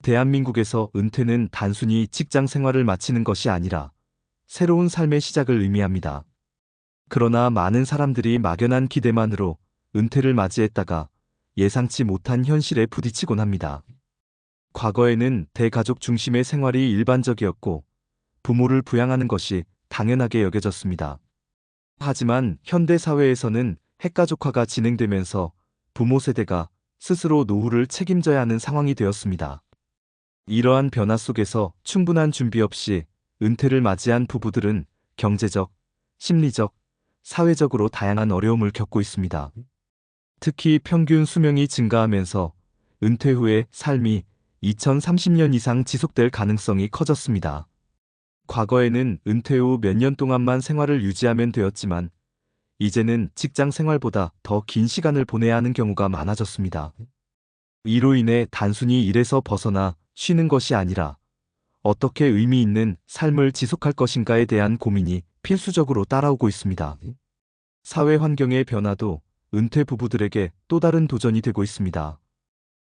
대한민국에서 은퇴는 단순히 직장 생활을 마치는 것이 아니라 새로운 삶의 시작을 의미합니다. 그러나 많은 사람들이 막연한 기대만으로 은퇴를 맞이했다가 예상치 못한 현실에 부딪히곤 합니다. 과거에는 대가족 중심의 생활이 일반적이었고 부모를 부양하는 것이 당연하게 여겨졌습니다. 하지만 현대 사회에서는 핵가족화가 진행되면서 부모 세대가 스스로 노후를 책임져야 하는 상황이 되었습니다. 이러한 변화 속에서 충분한 준비 없이 은퇴를 맞이한 부부들은 경제적, 심리적, 사회적으로 다양한 어려움을 겪고 있습니다. 특히 평균 수명이 증가하면서 은퇴 후의 삶이 2030년 이상 지속될 가능성이 커졌습니다. 과거에는 은퇴 후 몇 년 동안만 생활을 유지하면 되었지만 이제는 직장 생활보다 더 긴 시간을 보내야 하는 경우가 많아졌습니다. 이로 인해 단순히 일에서 벗어나 쉬는 것이 아니라 어떻게 의미 있는 삶을 지속할 것인가에 대한 고민이 필수적으로 따라오고 있습니다. 사회 환경의 변화도 은퇴 부부들에게 또 다른 도전이 되고 있습니다.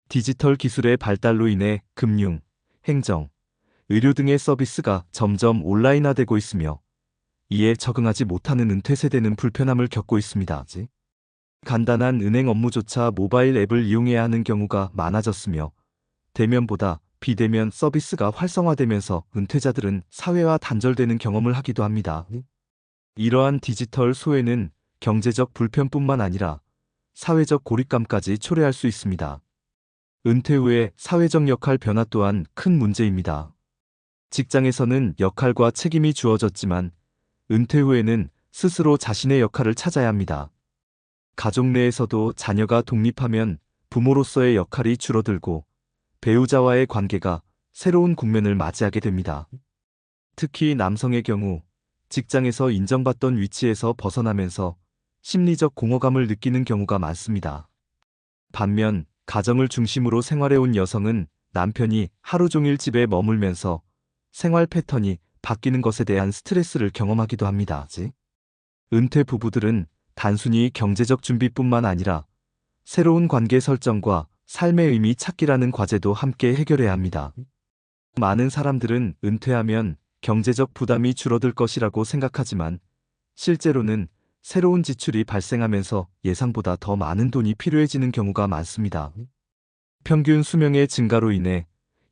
디지털 기술의 발달로 인해 금융, 행정, 의료 등의 서비스가 점점 온라인화되고 있으며 이에 적응하지 못하는 은퇴 세대는 불편함을 겪고 있습니다. 간단한 은행 업무조차 모바일 앱을 이용해야 하는 경우가 많아졌으며 대면보다 비대면 서비스가 활성화되면서 은퇴자들은 사회와 단절되는 경험을 하기도 합니다. 이러한 디지털 소외는 경제적 불편뿐만 아니라 사회적 고립감까지 초래할 수 있습니다. 은퇴 후의 사회적 역할 변화 또한 큰 문제입니다. 직장에서는 역할과 책임이 주어졌지만 은퇴 후에는 스스로 자신의 역할을 찾아야 합니다. 가족 내에서도 자녀가 독립하면 부모로서의 역할이 줄어들고 배우자와의 관계가 새로운 국면을 맞이하게 됩니다. 특히 남성의 경우 직장에서 인정받던 위치에서 벗어나면서 심리적 공허감을 느끼는 경우가 많습니다. 반면 가정을 중심으로 생활해온 여성은 남편이 하루 종일 집에 머물면서 생활 패턴이 바뀌는 것에 대한 스트레스를 경험하기도 합니다. 은퇴 부부들은 단순히 경제적 준비뿐만 아니라 새로운 관계 설정과 삶의 의미 찾기라는 과제도 함께 해결해야 합니다. 많은 사람들은 은퇴하면 경제적 부담이 줄어들 것이라고 생각하지만 실제로는 새로운 지출이 발생하면서 예상보다 더 많은 돈이 필요해지는 경우가 많습니다. 평균 수명의 증가로 인해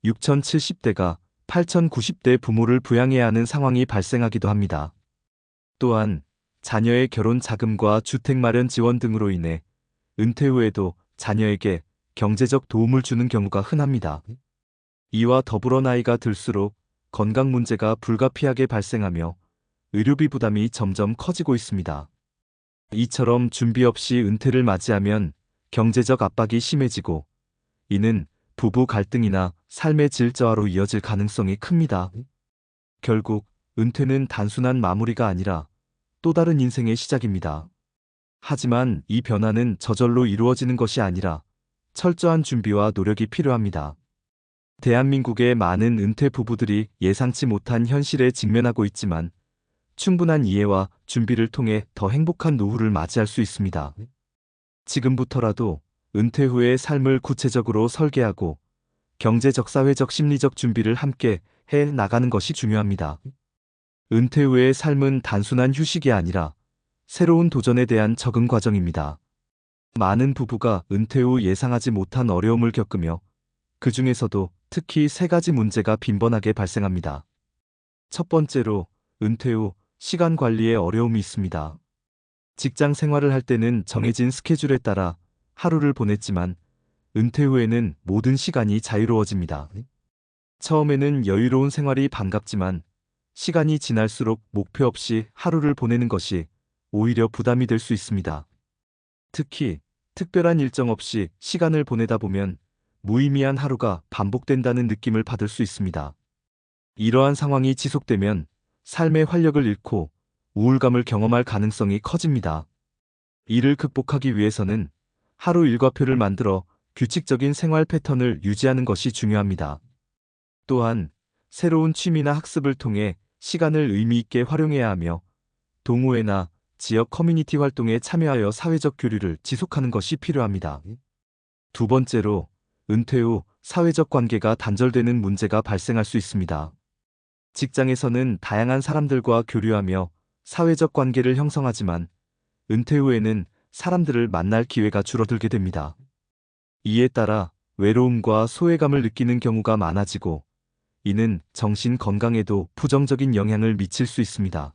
6070대가 8090대 부모를 부양해야 하는 상황이 발생하기도 합니다. 또한 자녀의 결혼 자금과 주택 마련 지원 등으로 인해 은퇴 후에도 자녀에게 경제적 도움을 주는 경우가 흔합니다. 이와 더불어 나이가 들수록 건강 문제가 불가피하게 발생하며 의료비 부담이 점점 커지고 있습니다. 이처럼 준비 없이 은퇴를 맞이하면 경제적 압박이 심해지고 이는 부부 갈등이나 삶의 질 저하로 이어질 가능성이 큽니다. 결국 은퇴는 단순한 마무리가 아니라 또 다른 인생의 시작입니다. 하지만 이 변화는 저절로 이루어지는 것이 아니라 철저한 준비와 노력이 필요합니다. 대한민국의 많은 은퇴 부부들이 예상치 못한 현실에 직면하고 있지만 충분한 이해와 준비를 통해 더 행복한 노후를 맞이할 수 있습니다. 지금부터라도 은퇴 후의 삶을 구체적으로 설계하고 경제적, 사회적, 심리적 준비를 함께 해 나가는 것이 중요합니다. 은퇴 후의 삶은 단순한 휴식이 아니라 새로운 도전에 대한 적응 과정입니다. 많은 부부가 은퇴 후 예상하지 못한 어려움을 겪으며 그 중에서도 특히 세 가지 문제가 빈번하게 발생합니다. 첫 번째로 은퇴 후 시간 관리에 어려움이 있습니다. 직장 생활을 할 때는 정해진 스케줄에 따라 하루를 보냈지만 은퇴 후에는 모든 시간이 자유로워집니다. 처음에는 여유로운 생활이 반갑지만 시간이 지날수록 목표 없이 하루를 보내는 것이 오히려 부담이 될 수 있습니다. 특히 특별한 일정 없이 시간을 보내다 보면 무의미한 하루가 반복된다는 느낌을 받을 수 있습니다. 이러한 상황이 지속되면 삶의 활력을 잃고 우울감을 경험할 가능성이 커집니다. 이를 극복하기 위해서는 하루 일과표를 만들어 규칙적인 생활 패턴을 유지하는 것이 중요합니다. 또한 새로운 취미나 학습을 통해 시간을 의미 있게 활용해야 하며 동호회나 지역 커뮤니티 활동에 참여하여 사회적 교류를 지속하는 것이 필요합니다. 두 번째로 은퇴 후 사회적 관계가 단절되는 문제가 발생할 수 있습니다. 직장에서는 다양한 사람들과 교류하며 사회적 관계를 형성하지만 은퇴 후에는 사람들을 만날 기회가 줄어들게 됩니다. 이에 따라 외로움과 소외감을 느끼는 경우가 많아지고 이는 정신 건강에도 부정적인 영향을 미칠 수 있습니다.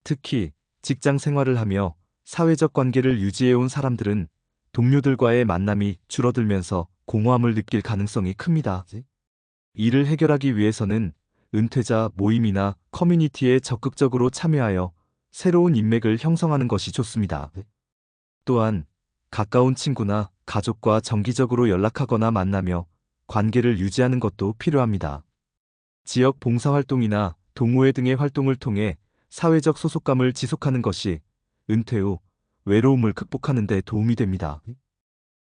특히 직장 생활을 하며 사회적 관계를 유지해온 사람들은 동료들과의 만남이 줄어들면서 공허함을 느낄 가능성이 큽니다. 이를 해결하기 위해서는 은퇴자 모임이나 커뮤니티에 적극적으로 참여하여 새로운 인맥을 형성하는 것이 좋습니다. 또한 가까운 친구나 가족과 정기적으로 연락하거나 만나며 관계를 유지하는 것도 필요합니다. 지역 봉사활동이나 동호회 등의 활동을 통해 사회적 소속감을 지속하는 것이 은퇴 후 외로움을 극복하는 데 도움이 됩니다.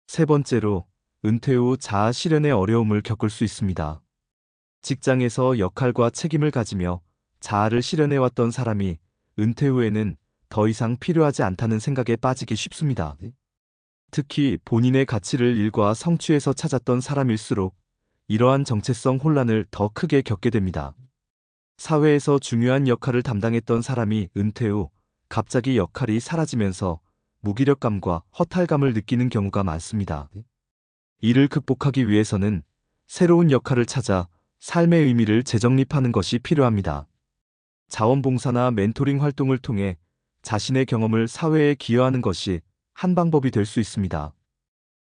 세 번째로, 은퇴 후 자아 실현의 어려움을 겪을 수 있습니다. 직장에서 역할과 책임을 가지며 자아를 실현해왔던 사람이 은퇴 후에는 더 이상 필요하지 않다는 생각에 빠지기 쉽습니다. 특히 본인의 가치를 일과 성취에서 찾았던 사람일수록 이러한 정체성 혼란을 더 크게 겪게 됩니다. 사회에서 중요한 역할을 담당했던 사람이 은퇴 후 갑자기 역할이 사라지면서 무기력감과 허탈감을 느끼는 경우가 많습니다. 이를 극복하기 위해서는 새로운 역할을 찾아 삶의 의미를 재정립하는 것이 필요합니다. 자원봉사나 멘토링 활동을 통해 자신의 경험을 사회에 기여하는 것이 한 방법이 될 수 있습니다.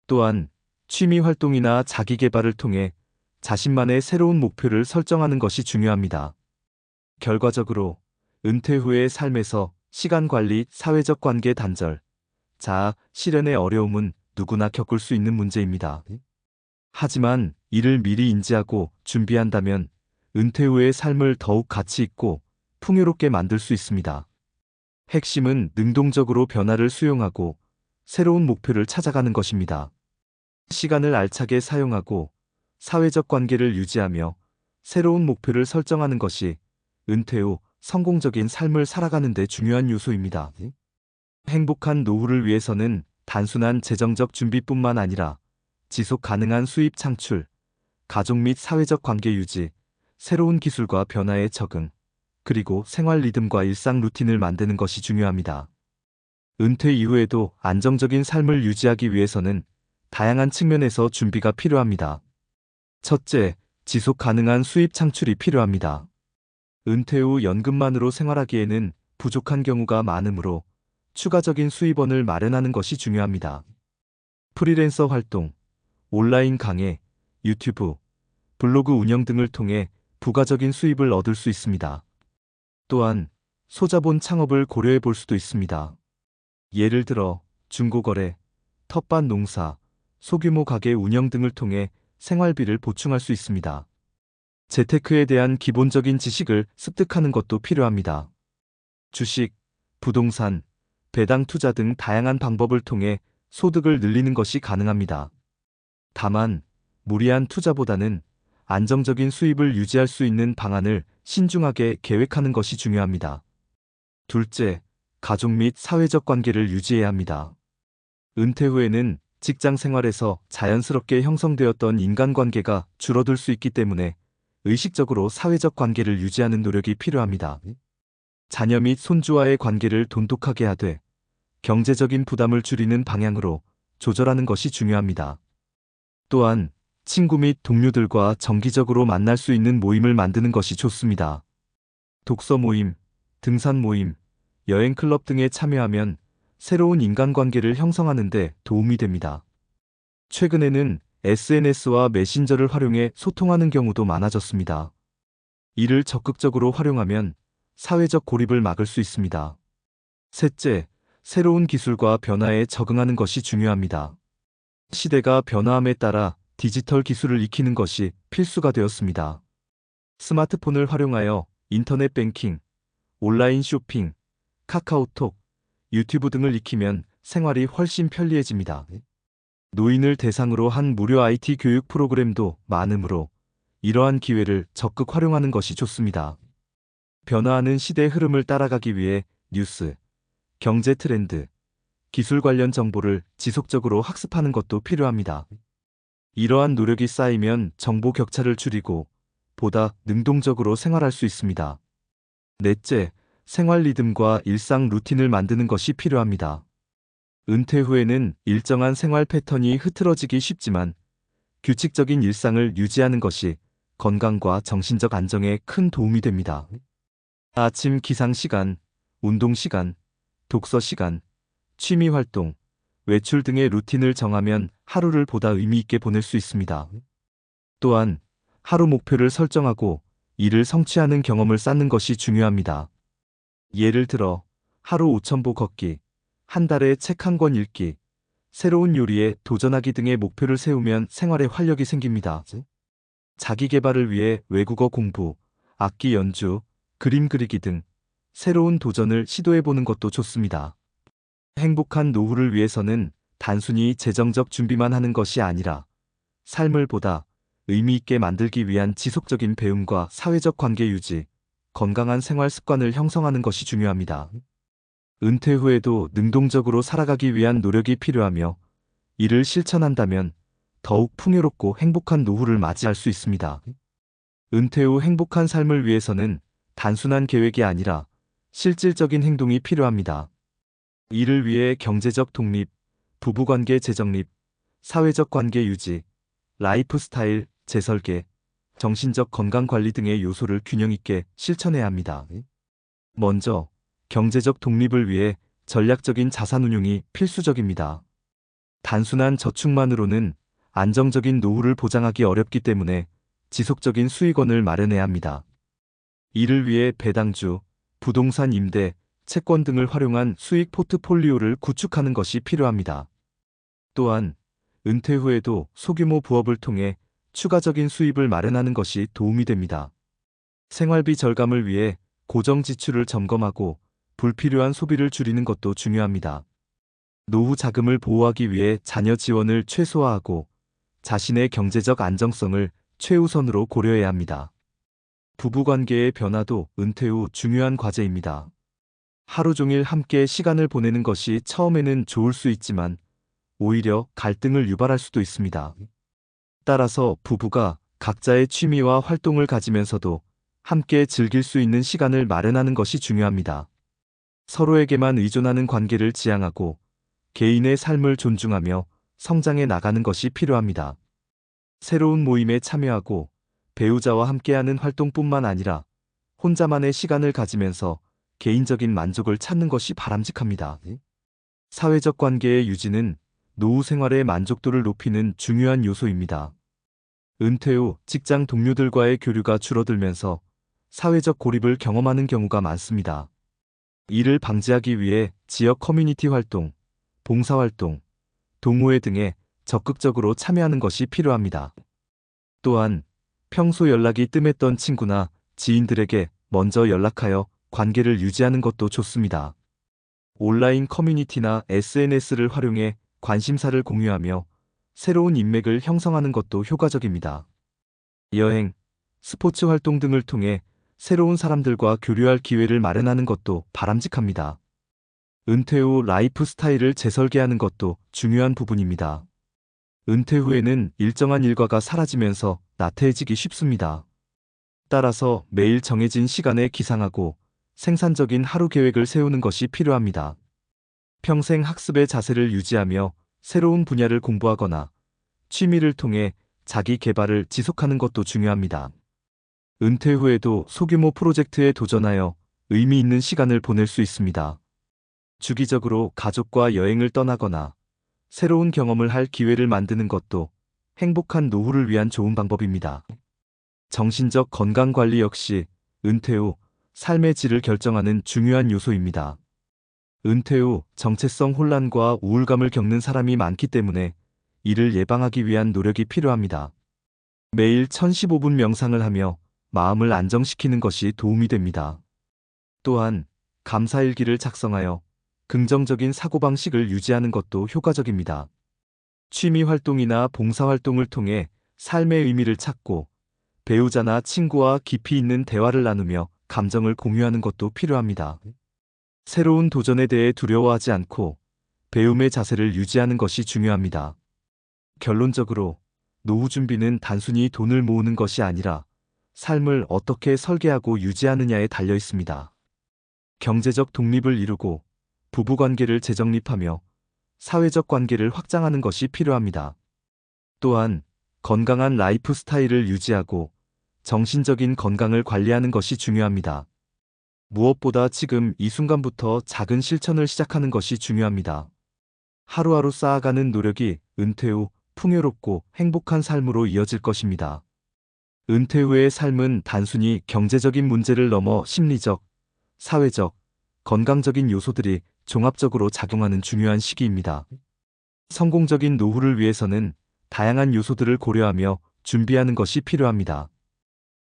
또한 취미 활동이나 자기 개발을 통해 자신만의 새로운 목표를 설정하는 것이 중요합니다. 결과적으로 은퇴 후의 삶에서 시간 관리, 사회적 관계 단절, 자아 실현의 어려움은 누구나 겪을 수 있는 문제입니다. 하지만 이를 미리 인지하고 준비한다면 은퇴 후의 삶을 더욱 가치 있고 풍요롭게 만들 수 있습니다. 핵심은 능동적으로 변화를 수용하고 새로운 목표를 찾아가는 것입니다. 시간을 알차게 사용하고 사회적 관계를 유지하며 새로운 목표를 설정하는 것이 은퇴 후 성공적인 삶을 살아가는 데 중요한 요소입니다. 행복한 노후를 위해서는 단순한 재정적 준비뿐만 아니라 지속 가능한 수입 창출, 가족 및 사회적 관계 유지, 새로운 기술과 변화에 적응, 그리고 생활 리듬과 일상 루틴을 만드는 것이 중요합니다. 은퇴 이후에도 안정적인 삶을 유지하기 위해서는 다양한 측면에서 준비가 필요합니다. 첫째, 지속 가능한 수입 창출이 필요합니다. 은퇴 후 연금만으로 생활하기에는 부족한 경우가 많으므로 추가적인 수입원을 마련하는 것이 중요합니다. 프리랜서 활동, 온라인 강의, 유튜브, 블로그 운영 등을 통해 부가적인 수입을 얻을 수 있습니다. 또한 소자본 창업을 고려해 볼 수도 있습니다. 예를 들어 중고거래, 텃밭 농사, 소규모 가게 운영 등을 통해 생활비를 보충할 수 있습니다. 재테크에 대한 기본적인 지식을 습득하는 것도 필요합니다. 주식, 부동산, 배당 투자 등 다양한 방법을 통해 소득을 늘리는 것이 가능합니다. 다만 무리한 투자보다는 안정적인 수입을 유지할 수 있는 방안을 신중하게 계획하는 것이 중요합니다. 둘째, 가족 및 사회적 관계를 유지해야 합니다. 은퇴 후에는 직장 생활에서 자연스럽게 형성되었던 인간관계가 줄어들 수 있기 때문에 의식적으로 사회적 관계를 유지하는 노력이 필요합니다. 자녀 및 손주와의 관계를 돈독하게 하되 경제적인 부담을 줄이는 방향으로 조절하는 것이 중요합니다. 또한 친구 및 동료들과 정기적으로 만날 수 있는 모임을 만드는 것이 좋습니다. 독서 모임, 등산 모임, 여행 클럽 등에 참여하면 새로운 인간관계를 형성하는 데 도움이 됩니다. 최근에는 SNS와 메신저를 활용해 소통하는 경우도 많아졌습니다. 이를 적극적으로 활용하면 사회적 고립을 막을 수 있습니다. 셋째, 새로운 기술과 변화에 적응하는 것이 중요합니다. 시대가 변화함에 따라 디지털 기술을 익히는 것이 필수가 되었습니다. 스마트폰을 활용하여 인터넷 뱅킹, 온라인 쇼핑, 카카오톡, 유튜브 등을 익히면 생활이 훨씬 편리해집니다. 노인을 대상으로 한 무료 IT 교육 프로그램도 많으므로 이러한 기회를 적극 활용하는 것이 좋습니다. 변화하는 시대 흐름을 따라가기 위해 뉴스, 경제 트렌드, 기술 관련 정보를 지속적으로 학습하는 것도 필요합니다. 이러한 노력이 쌓이면 정보 격차를 줄이고 보다 능동적으로 생활할 수 있습니다. 넷째, 생활 리듬과 일상 루틴을 만드는 것이 필요합니다. 은퇴 후에는 일정한 생활 패턴이 흐트러지기 쉽지만 규칙적인 일상을 유지하는 것이 건강과 정신적 안정에 큰 도움이 됩니다. 아침 기상 시간, 운동 시간, 독서 시간, 취미 활동, 외출 등의 루틴을 정하면 하루를 보다 의미 있게 보낼 수 있습니다. 또한 하루 목표를 설정하고 이를 성취하는 경험을 쌓는 것이 중요합니다. 예를 들어 하루 5,000보 걷기, 한 달에 책 한 권 읽기, 새로운 요리에 도전하기 등의 목표를 세우면 생활에 활력이 생깁니다. 자기 개발을 위해 외국어 공부, 악기 연주, 그림 그리기 등 새로운 도전을 시도해보는 것도 좋습니다. 행복한 노후를 위해서는 단순히 재정적 준비만 하는 것이 아니라 삶을 보다 의미 있게 만들기 위한 지속적인 배움과 사회적 관계 유지, 건강한 생활 습관을 형성하는 것이 중요합니다. 은퇴 후에도 능동적으로 살아가기 위한 노력이 필요하며 이를 실천한다면 더욱 풍요롭고 행복한 노후를 맞이할 수 있습니다. 은퇴 후 행복한 삶을 위해서는 단순한 계획이 아니라 실질적인 행동이 필요합니다. 이를 위해 경제적 독립, 부부관계 재정립, 사회적 관계 유지, 라이프 스타일 재설계, 정신적 건강 관리 등의 요소를 균형 있게 실천해야 합니다. 먼저 경제적 독립을 위해 전략적인 자산 운용이 필수적입니다. 단순한 저축만으로는 안정적인 노후를 보장하기 어렵기 때문에 지속적인 수익원을 마련해야 합니다. 이를 위해 배당주, 부동산 임대, 채권 등을 활용한 수익 포트폴리오를 구축하는 것이 필요합니다. 또한 은퇴 후에도 소규모 부업을 통해 추가적인 수입을 마련하는 것이 도움이 됩니다. 생활비 절감을 위해 고정 지출을 점검하고 불필요한 소비를 줄이는 것도 중요합니다. 노후 자금을 보호하기 위해 자녀 지원을 최소화하고 자신의 경제적 안정성을 최우선으로 고려해야 합니다. 부부관계의 변화도 은퇴 후 중요한 과제입니다. 하루 종일 함께 시간을 보내는 것이 처음에는 좋을 수 있지만 오히려 갈등을 유발할 수도 있습니다. 따라서 부부가 각자의 취미와 활동을 가지면서도 함께 즐길 수 있는 시간을 마련하는 것이 중요합니다. 서로에게만 의존하는 관계를 지향하고 개인의 삶을 존중하며 성장해 나가는 것이 필요합니다. 새로운 모임에 참여하고 배우자와 함께하는 활동뿐만 아니라 혼자만의 시간을 가지면서 개인적인 만족을 찾는 것이 바람직합니다. 사회적 관계의 유지는 노후 생활의 만족도를 높이는 중요한 요소입니다. 은퇴 후 직장 동료들과의 교류가 줄어들면서 사회적 고립을 경험하는 경우가 많습니다. 이를 방지하기 위해 지역 커뮤니티 활동, 봉사활동, 동호회 등에 적극적으로 참여하는 것이 필요합니다. 또한 평소 연락이 뜸했던 친구나 지인들에게 먼저 연락하여 관계를 유지하는 것도 좋습니다. 온라인 커뮤니티나 SNS를 활용해 관심사를 공유하며 새로운 인맥을 형성하는 것도 효과적입니다. 여행, 스포츠 활동 등을 통해 새로운 사람들과 교류할 기회를 마련하는 것도 바람직합니다. 은퇴 후 라이프 스타일을 재설계하는 것도 중요한 부분입니다. 은퇴 후에는 일정한 일과가 사라지면서 나태해지기 쉽습니다. 따라서 매일 정해진 시간에 기상하고 생산적인 하루 계획을 세우는 것이 필요합니다. 평생 학습의 자세를 유지하며 새로운 분야를 공부하거나 취미를 통해 자기 개발을 지속하는 것도 중요합니다. 은퇴 후에도 소규모 프로젝트에 도전하여 의미 있는 시간을 보낼 수 있습니다. 주기적으로 가족과 여행을 떠나거나 새로운 경험을 할 기회를 만드는 것도 행복한 노후를 위한 좋은 방법입니다. 정신적 건강 관리 역시 은퇴 후 삶의 질을 결정하는 중요한 요소입니다. 은퇴 후 정체성 혼란과 우울감을 겪는 사람이 많기 때문에 이를 예방하기 위한 노력이 필요합니다. 매일 1015분 명상을 하며 마음을 안정시키는 것이 도움이 됩니다. 또한 감사일기를 작성하여 긍정적인 사고방식을 유지하는 것도 효과적입니다. 취미 활동이나 봉사활동을 통해 삶의 의미를 찾고 배우자나 친구와 깊이 있는 대화를 나누며 감정을 공유하는 것도 필요합니다. 새로운 도전에 대해 두려워하지 않고 배움의 자세를 유지하는 것이 중요합니다. 결론적으로 노후 준비는 단순히 돈을 모으는 것이 아니라 삶을 어떻게 설계하고 유지하느냐에 달려 있습니다. 경제적 독립을 이루고 부부관계를 재정립하며 사회적 관계를 확장하는 것이 필요합니다. 또한 건강한 라이프 스타일을 유지하고 정신적인 건강을 관리하는 것이 중요합니다. 무엇보다 지금 이 순간부터 작은 실천을 시작하는 것이 중요합니다. 하루하루 쌓아가는 노력이 은퇴 후 풍요롭고 행복한 삶으로 이어질 것입니다. 은퇴 후의 삶은 단순히 경제적인 문제를 넘어 심리적, 사회적, 건강적인 요소들이 종합적으로 작용하는 중요한 시기입니다. 성공적인 노후를 위해서는 다양한 요소들을 고려하며 준비하는 것이 필요합니다.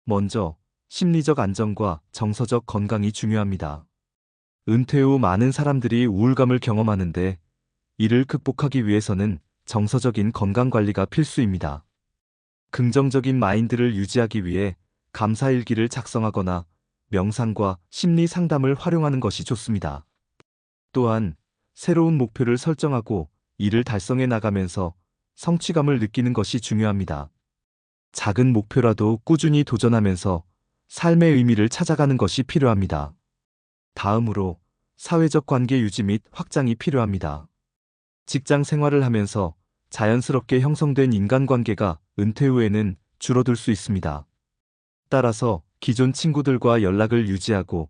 먼저, 심리적 안정과 정서적 건강이 중요합니다. 은퇴 후 많은 사람들이 우울감을 경험하는데 이를 극복하기 위해서는 정서적인 건강 관리가 필수입니다. 긍정적인 마인드를 유지하기 위해 감사일기를 작성하거나 명상과 심리 상담을 활용하는 것이 좋습니다. 또한 새로운 목표를 설정하고 이를 달성해 나가면서 성취감을 느끼는 것이 중요합니다. 작은 목표라도 꾸준히 도전하면서 삶의 의미를 찾아가는 것이 필요합니다. 다음으로 사회적 관계 유지 및 확장이 필요합니다. 직장 생활을 하면서 자연스럽게 형성된 인간관계가 은퇴 후에는 줄어들 수 있습니다. 따라서 기존 친구들과 연락을 유지하고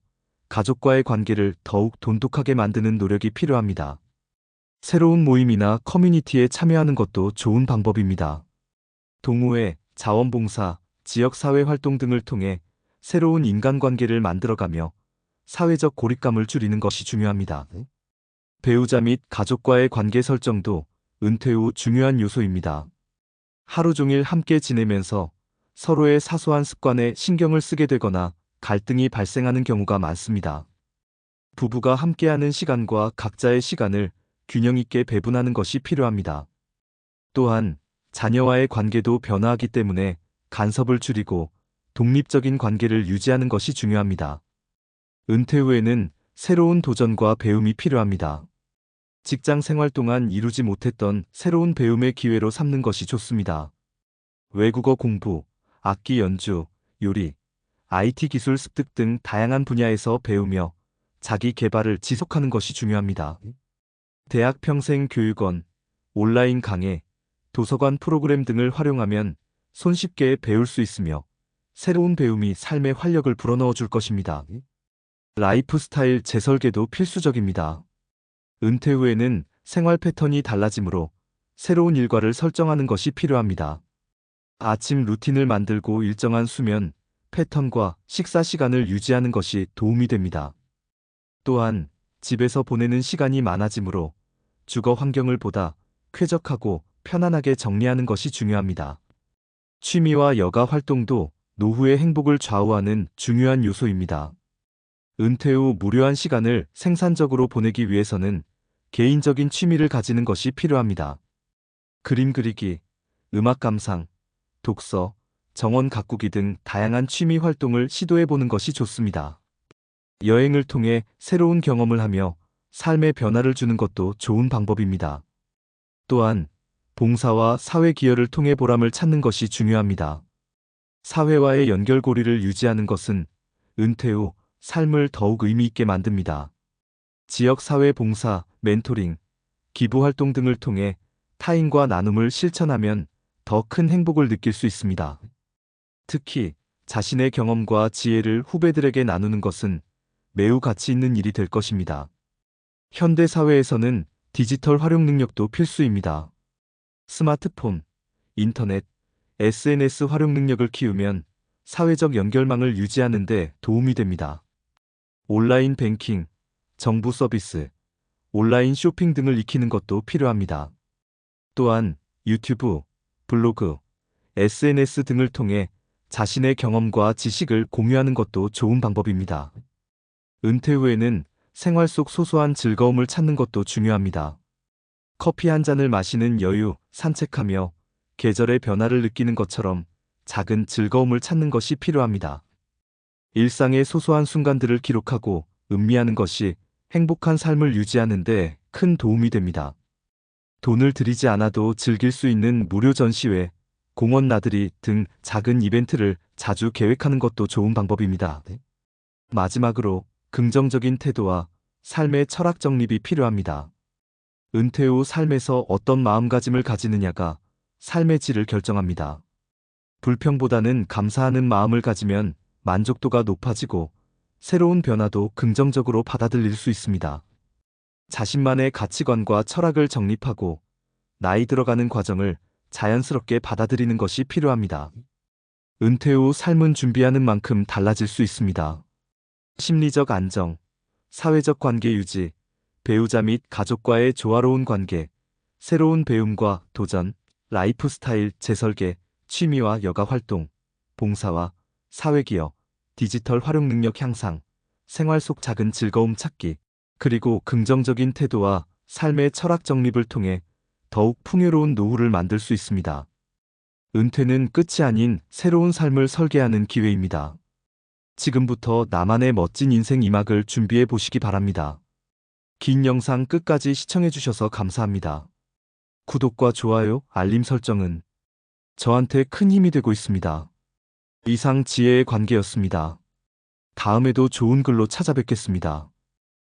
가족과의 관계를 더욱 돈독하게 만드는 노력이 필요합니다. 새로운 모임이나 커뮤니티에 참여하는 것도 좋은 방법입니다. 동호회, 자원봉사, 지역사회 활동 등을 통해 새로운 인간관계를 만들어가며 사회적 고립감을 줄이는 것이 중요합니다. 배우자 및 가족과의 관계 설정도 은퇴 후 중요한 요소입니다. 하루 종일 함께 지내면서 서로의 사소한 습관에 신경을 쓰게 되거나 갈등이 발생하는 경우가 많습니다. 부부가 함께하는 시간과 각자의 시간을 균형 있게 배분하는 것이 필요합니다. 또한 자녀와의 관계도 변화하기 때문에 간섭을 줄이고 독립적인 관계를 유지하는 것이 중요합니다. 은퇴 후에는 새로운 도전과 배움이 필요합니다. 직장 생활 동안 이루지 못했던 새로운 배움의 기회로 삼는 것이 좋습니다. 외국어 공부, 악기 연주, 요리, IT 기술 습득 등 다양한 분야에서 배우며 자기 개발을 지속하는 것이 중요합니다. 대학 평생 교육원, 온라인 강의, 도서관 프로그램 등을 활용하면 손쉽게 배울 수 있으며 새로운 배움이 삶에 활력을 불어넣어 줄 것입니다. 라이프 스타일 재설계도 필수적입니다. 은퇴 후에는 생활 패턴이 달라지므로 새로운 일과를 설정하는 것이 필요합니다. 아침 루틴을 만들고 일정한 수면, 패턴과 식사 시간을 유지하는 것이 도움이 됩니다. 또한 집에서 보내는 시간이 많아지므로 주거 환경을 보다 쾌적하고 편안하게 정리하는 것이 중요합니다. 취미와 여가 활동도 노후의 행복을 좌우하는 중요한 요소입니다. 은퇴 후 무료한 시간을 생산적으로 보내기 위해서는 개인적인 취미를 가지는 것이 필요합니다. 그림 그리기, 음악 감상, 독서, 정원 가꾸기 등 다양한 취미 활동을 시도해보는 것이 좋습니다. 여행을 통해 새로운 경험을 하며 삶의 변화를 주는 것도 좋은 방법입니다. 또한 봉사와 사회 기여를 통해 보람을 찾는 것이 중요합니다. 사회와의 연결고리를 유지하는 것은 은퇴 후 삶을 더욱 의미 있게 만듭니다. 지역사회 봉사, 멘토링, 기부활동 등을 통해 타인과 나눔을 실천하면 더 큰 행복을 느낄 수 있습니다. 특히 자신의 경험과 지혜를 후배들에게 나누는 것은 매우 가치 있는 일이 될 것입니다. 현대 사회에서는 디지털 활용 능력도 필수입니다. 스마트폰, 인터넷, SNS 활용 능력을 키우면 사회적 연결망을 유지하는 데 도움이 됩니다. 온라인 뱅킹, 정부 서비스, 온라인 쇼핑 등을 익히는 것도 필요합니다. 또한 유튜브, 블로그, SNS 등을 통해 자신의 경험과 지식을 공유하는 것도 좋은 방법입니다. 은퇴 후에는 생활 속 소소한 즐거움을 찾는 것도 중요합니다. 커피 한 잔을 마시는 여유, 산책하며 계절의 변화를 느끼는 것처럼 작은 즐거움을 찾는 것이 필요합니다. 일상의 소소한 순간들을 기록하고 음미하는 것이 행복한 삶을 유지하는 데 큰 도움이 됩니다. 돈을 들이지 않아도 즐길 수 있는 무료 전시회, 공원 나들이 등 작은 이벤트를 자주 계획하는 것도 좋은 방법입니다. 마지막으로 긍정적인 태도와 삶의 철학 정립이 필요합니다. 은퇴 후 삶에서 어떤 마음가짐을 가지느냐가 삶의 질을 결정합니다. 불평보다는 감사하는 마음을 가지면 만족도가 높아지고 새로운 변화도 긍정적으로 받아들일 수 있습니다. 자신만의 가치관과 철학을 정립하고 나이 들어가는 과정을 자연스럽게 받아들이는 것이 필요합니다. 은퇴 후 삶은 준비하는 만큼 달라질 수 있습니다. 심리적 안정, 사회적 관계 유지, 배우자 및 가족과의 조화로운 관계, 새로운 배움과 도전, 라이프 스타일 재설계, 취미와 여가 활동, 봉사와 사회기여, 디지털 활용 능력 향상, 생활 속 작은 즐거움 찾기, 그리고 긍정적인 태도와 삶의 철학 정립을 통해 더욱 풍요로운 노후를 만들 수 있습니다. 은퇴는 끝이 아닌 새로운 삶을 설계하는 기회입니다. 지금부터 나만의 멋진 인생 2막을 준비해 보시기 바랍니다. 긴 영상 끝까지 시청해 주셔서 감사합니다. 구독과 좋아요, 알림 설정은 저한테 큰 힘이 되고 있습니다. 이상 지혜의 관계였습니다. 다음에도 좋은 글로 찾아뵙겠습니다.